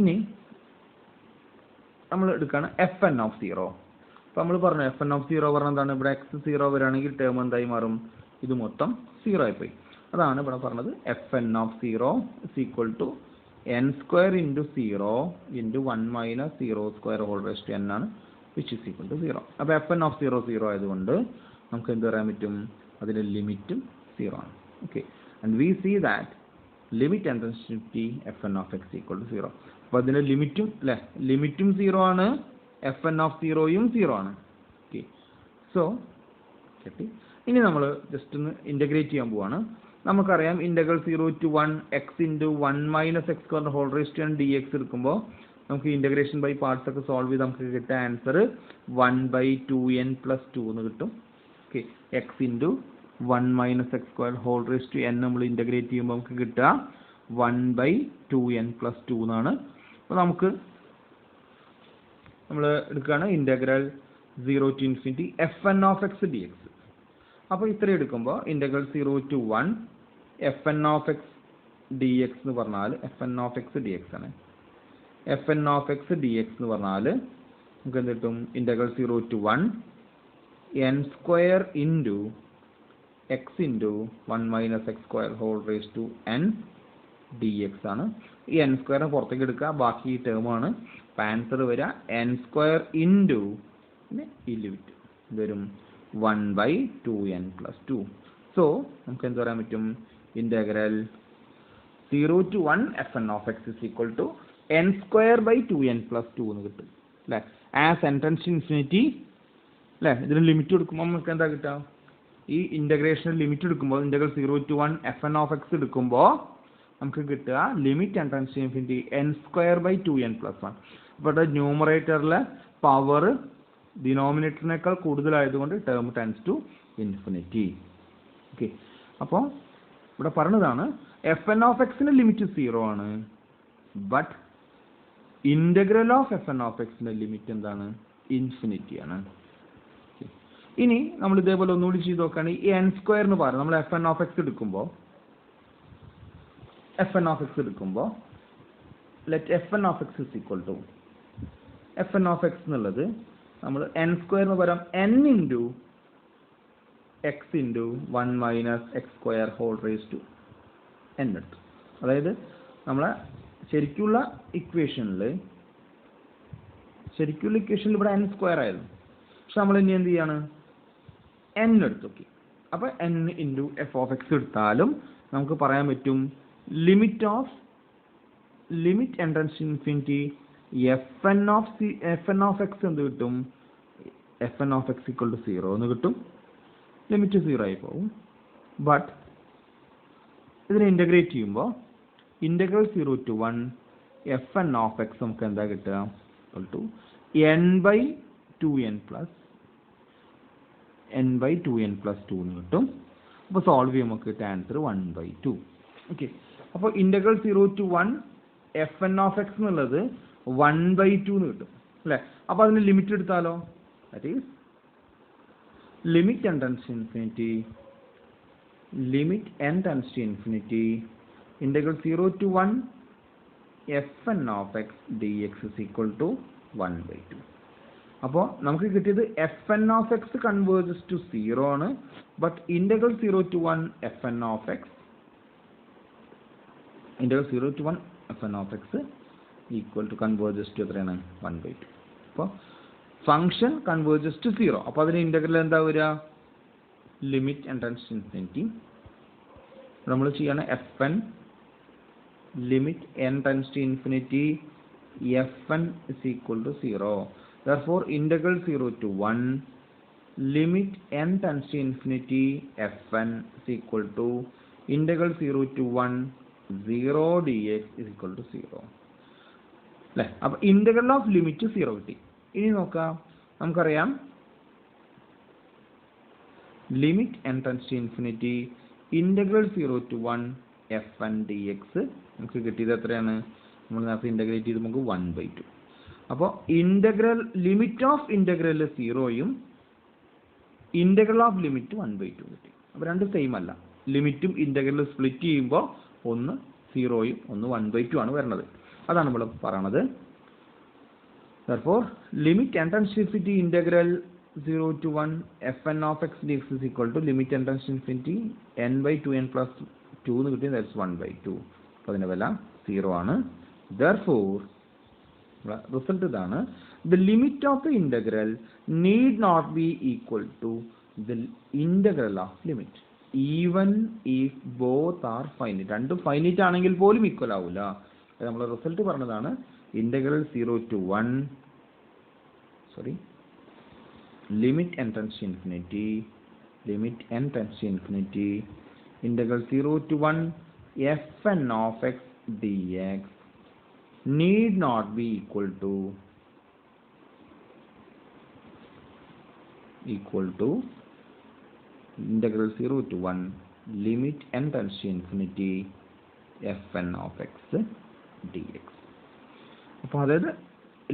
ഇനി നമ്മൾ എടുക്കുകയാണ് fn of 0. അപ്പോൾ നമ്മൾ പറഞ്ഞു fn of 0 പറഞ്ഞാൽ എന്താണ്? ഇവിടെ x 0 വരികയാണെങ്കിൽ ടേം എന്തായി മാറും? ഇത് മൊത്തം 0 ആയിപ്പോയി. അതാണ് ഇവിടെ പറഞ്ഞത് fn of 0 is equal to n² into 0 into 1 minus 0 square whole raise to n ആണ്, വിച്ച് ഇസ് ഈക്വൽ ടു 0. അപ്പോൾ fn of 0 0 ആയതുകൊണ്ട് നമുക്ക് എന്ത് പറയാൻ പറ്റും? അതിൻ്റെ ലിമിറ്റും 0 ആണ്. Okay, and we see that limit infinity fn of x equal to 0. അപ്പോൾ അതിൻ്റെ ലിമിറ്റും അല്ലേ, ലിമിറ്റും 0 ആണ്, fn of 0യും 0 ആണ്. ഓക്കെ, സോ കിട്ടി. ഇനി നമ്മൾ ജസ്റ്റ് ഒന്ന് ഇൻ്റഗ്രേറ്റ് ചെയ്യാൻ പോവാണ്. നമുക്കറിയാം integral 0 to 1 x into 1 minus x square whole raise to n dx എടുക്കുമ്പോൾ നമുക്ക് ഇൻ്റഗ്രേഷൻ ബൈ പാർട്സ് ഒക്കെ സോൾവ് ചെയ്ത് നമുക്ക് കിട്ടുക ആൻസർ 1/2n + 2 എന്ന് കിട്ടും. Okay, x into 1 minus x square whole raise to n നമ്മൾ ഇൻ്റഗ്രേറ്റ് ചെയ്യുമ്പോൾ നമുക്ക് കിട്ടുക 1/2n + 2 എന്നാണ്. അപ്പോൾ നമുക്ക് നമ്മൾ എടുക്കുകയാണ് integral 0 to infinity fn of x dx. അപ്പോൾ ഇത്രയും എടുക്കുമ്പോൾ integral 0 to 1 fn of x dx എന്ന് പറഞ്ഞാൽ fn of x dx ആണ്. fn of x dx എന്ന് പറഞ്ഞാൽ നമുക്ക് എന്ത് കിട്ടും? Integral 0 to 1 n² into x into 1 minus x square whole raise to n dx ആണ്. ഈ n² പുറത്തേക്ക് എടുക്കുക, ബാക്കി ഈ ടേമാണ്. അപ്പോൾ ആൻസർ വരിക n² ഇൻറ്റു പിന്നെ ഈ ലിമിറ്റ് വരും 1/2n + 2. സോ നമുക്ക് എന്ത് പറയാൻ പറ്റും? Integral 0 to 1 fn of x is equal to n²/2n + 2 എന്ന് കിട്ടും അല്ലേ. As n tends to infinity അല്ലേ, ഇതിന് ലിമിറ്റ് കൊടുക്കുമ്പോൾ നമുക്ക് എന്താ കിട്ടുക? ഈ ഇൻ്റഗ്രേഷൻ ലിമിറ്റ് എടുക്കുമ്പോൾ integral 0 to 1 fn of x എടുക്കുമ്പോൾ നമുക്ക് കിട്ടുക limit n tends to infinity n²/2n + 1. ഇവിടെ ന്യൂമറേറ്ററിലെ പവർ ഡിനോമിനേറ്ററിനേക്കാൾ കൂടുതലായതുകൊണ്ട് term tends to infinity. Okay, അപ്പോൾ ഇവിടെ പറഞ്ഞതാണ് fn of xന്റെ ലിമിറ്റ് 0 ആണ്, but integral of fn of xന്റെ ലിമിറ്റ് എന്താണ്? ഇൻഫിനിറ്റി ആണ്. ഇനി നമ്മൾ ഇതേപോലെ ഒന്നുകൂടി ചെയ്ത് നോക്കുകയാണെങ്കിൽ ഈ n² എന്ന് പറയുന്നത് നമ്മൾ fn of x എടുക്കുമ്പോൾ let fn of x is equal to fn of x എന്നുള്ളത് നമ്മൾ n² എന്ന് പറയാം n into x into 1 minus x square whole raised to n എടുത്തു. അതായത് നമ്മളെ ശരിക്കുള്ള ഇക്വേഷനിൽ ഇവിടെ n² ആയിരുന്നു. പക്ഷെ നമ്മൾ ഇനി എന്ത് ചെയ്യാണ് n എടുത്തു. ഓക്കെ, അപ്പോൾ n into f of x എടുത്താലും നമുക്ക് പറയാൻ പറ്റും limit n tends to infinity fn of x എന്ത് കിട്ടും, fn of x equal to 0 എന്ന് കിട്ടും. ലിമിറ്റ് 0 ആയി പോകും. ബട്ട് ഇതിനെ ഇൻ്റഗ്രേറ്റ് ചെയ്യുമ്പോൾ integral 0 to 1 fn of x നമുക്ക് എന്താ കിട്ടുക, equal to n/2n plus 2 എന്ന് കിട്ടും. അപ്പോൾ സോൾവ് ചെയ്യുമ്പോൾ നമുക്ക് കിട്ടുക ആൻസർ 1/2. ഓക്കെ, അപ്പോൾ integral 0 to 1 fn of x എന്നുള്ളത് 1/2 എന്ന് കിട്ടും അല്ലേ. അപ്പോൾ അതിന് ലിമിറ്റ് എടുത്താലോ, that is limit n tends to infinity integral 0 to 1 fn of x dx is equal to 1/2. അപ്പോൾ നമുക്ക് കിട്ടിയത് fn of x converges to 0 ആണ്. But integral 0 to 1 fn of x equal to converges to എത്രയാണ് 1/2. അപ്പോൾ function converges to 0. അപ്പോൾ അതിന് integral എന്താ വരിക, limit n tends to infinity നമ്മൾ ചെയ്യണം fn limit n tends to infinity fn is equal to 0. therefore integral 0 to 1 limit n tends to infinity fn is equal to integral 0 to 1 0 dx is equal to 0 അല്ലേ. അപ്പോൾ integral of limit 0 കിട്ടി. ഇനി നോക്കാം, നമുക്കറിയാം limit n tends to infinity integral 0 to 1 fn dx നമുക്ക് കിട്ടിയത് എത്രയാണ്, നമ്മൾ നേരത്തെ ഇൻ്റഗ്രേറ്റ് ചെയ്ത് നമുക്ക് 1/2. അപ്പോൾ ഇന്റഗ്രൽ ലിമിറ്റ് ഓഫ് ഇന്റഗ്രൽ 0യും ഇന്റഗ്രൽ ഓഫ് ലിമിറ്റ് 1/2 കിട്ടി. അപ്പോൾ രണ്ട് സെയിം അല്ല. ലിമിറ്റും ഇന്റഗ്രലും സ്പ്ലിറ്റ് ചെയ്യുമ്പോൾ ഒന്ന് 0യും ഒന്ന് 1/2 ആണ് വരുന്നത്. അതാണ് നമ്മൾ പറയണത്. therefore limit n tends to infinity integral 0 to 1 fn of x dx is equal to limit n tends to infinity n/2n plus 2 എന്ന് കിട്ടി, that's 1/2. അപ്പോൾ അതിൻ്റെ വില 0 ആണ്. therefore റിസൾട്ട് ഇതാണ്, the limit of the integral need not be equal to the integral of limit even if both are finite. രണ്ടും finite ആണെങ്കിൽ പോലും ഈക്വൽ ആവില്ല. നമ്മൾ റിസൾട്ട് പറഞ്ഞതാണ് integral 0 to 1 limit n tends to infinity integral 0 to 1 fn of x dx need not be equal to integral 0 to 1 limit n tends to infinity fn of x dx. അപ്പോൾ അതായത്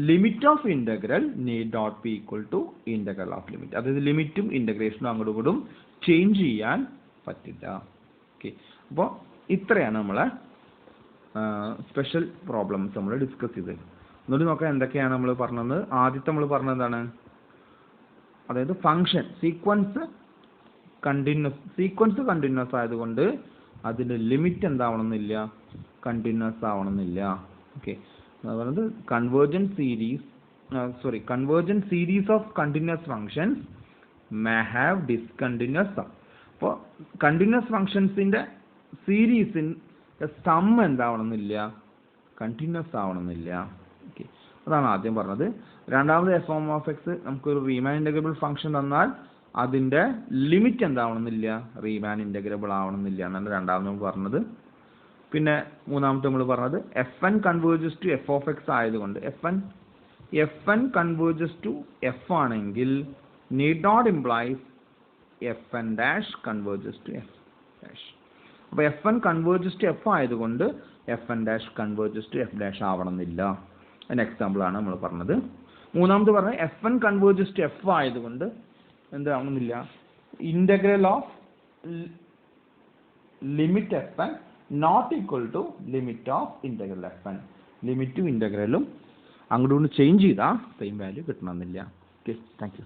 limit of integral need not be equal to integral of limit. അതായത് ലിമിറ്റും ഇന്റഗ്രേഷനും അങ്ങോട്ടും ഇങ്ങോട്ടും change ചെയ്യാൻ പറ്റില്ല. Okay, അപ്പോൾ ഇത്രയാണ് നമ്മളെ സ്പെഷ്യൽ പ്രോബ്ലംസ് നമ്മൾ ഡിസ്കസ് ചെയ്തത്. ഒന്നുകൂടി നോക്കാം എന്തൊക്കെയാണ് നമ്മൾ പറഞ്ഞത്. ആദ്യത്തെ നമ്മൾ പറഞ്ഞത് എന്താണ്, അതായത് ഫംഗ്ഷൻ സീക്വൻസ് കണ്ടിന്യൂസ് ആയതുകൊണ്ട് അതിൻ്റെ ലിമിറ്റ് എന്താവണമെന്നില്ല, കണ്ടിന്യൂസ് ആവണമെന്നില്ല. ഓക്കെ, അതായത് convergent series of continuous functions may have discontinuous sum. അപ്പോൾ കണ്ടിന്യൂസ് ഫംഗ്ഷൻസിൻ്റെ സീരീസിൻ്റെ സം എന്താവണമെന്നില്ല, കണ്ടിന്യൂസ് ആവണമെന്നില്ല. ഓക്കെ, അതാണ് ആദ്യം പറഞ്ഞത്. രണ്ടാമത് എഫ് ഓഫ് എക്സ് നമുക്കൊരു റീമാൻ ഇൻ്റഗ്രബിൾ ഫംഗ്ഷൻ തന്നാൽ അതിൻ്റെ ലിമിറ്റ് എന്താവണമെന്നില്ല, റീമാൻ ഇൻ്റഗ്രബിൾ ആവണമെന്നില്ല എന്നാണ് രണ്ടാമത് നമ്മൾ പറഞ്ഞത്. പിന്നെ മൂന്നാമത്തെ നമ്മൾ പറഞ്ഞത് f n converges to f of x ആയതുകൊണ്ട് f n converges to f ആണെങ്കിൽ need not implies f n dash converges to f dash. അപ്പോൾ f n converges to f ആയതുകൊണ്ട് f n dash converges to f dash ആവണമെന്നില്ല. അതിന് എക്സാമ്പിളാണ് നമ്മൾ പറഞ്ഞത്. മൂന്നാമത് പറഞ്ഞത് f n converges to f ആയതുകൊണ്ട് എന്താവണമെന്നില്ല, integral of limit f n not equal to limit of integral f n. ലിമിറ്റും ഇന്റഗ്രലും അങ്ങോട്ട് ചേഞ്ച് ചെയ്താൽ സെയിം വാല്യൂ കിട്ടണമെന്നില്ല. Okay, thank you.